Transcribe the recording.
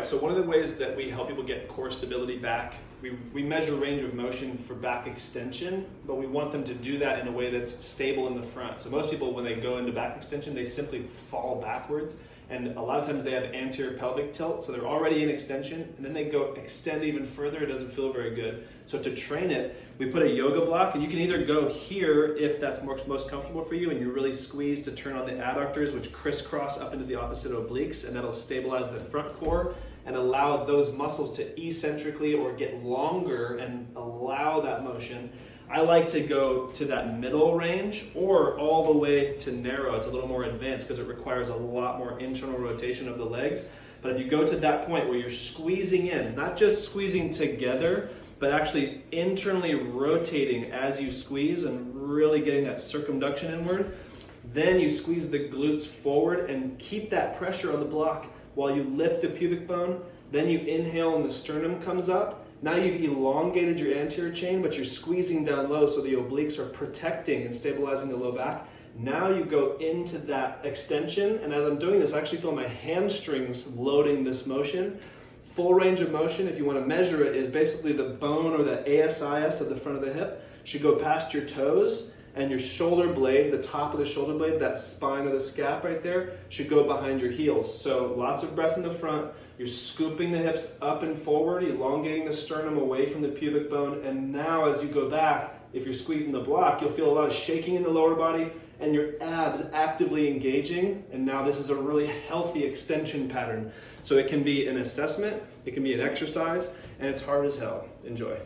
right, so one of the ways that we help people get core stability back, we measure range of motion for back extension, but we want them to do that in a way that's stable in the front. So most people, when they go into back extension, they simply fall backwards. And a lot of times they have anterior pelvic tilt, so they're already in extension, and then they go extend even further. It doesn't feel very good. So to train it, we put a yoga block, and you can either go here if that's most comfortable for you, and you really squeeze to turn on the adductors, which crisscross up into the opposite obliques, and that'll stabilize the front core and allow those muscles to eccentrically or get longer and allow that motion. I like to go to that middle range or all the way to narrow. It's a little more advanced because it requires a lot more internal rotation of the legs. But if you go to that point where you're squeezing in, not just squeezing together, but actually internally rotating as you squeeze and really getting that circumduction inward, then you squeeze the glutes forward and keep that pressure on the block while you lift the pubic bone. Then you inhale and the sternum comes up. Now you've elongated your anterior chain, but you're squeezing down low so the obliques are protecting and stabilizing the low back. Now you go into that extension, and as I'm doing this, I actually feel my hamstrings loading this motion. Full range of motion, if you want to measure it, is basically the bone or the ASIS of the front of the hip should go past your toes, and your shoulder blade, the top of the shoulder blade, that spine of the scap right there, should go behind your heels. So lots of breath in the front. You're scooping the hips up and forward, elongating the sternum away from the pubic bone. And now as you go back, if you're squeezing the block, you'll feel a lot of shaking in the lower body and your abs actively engaging. And now this is a really healthy extension pattern. So it can be an assessment, it can be an exercise, and it's hard as hell. Enjoy.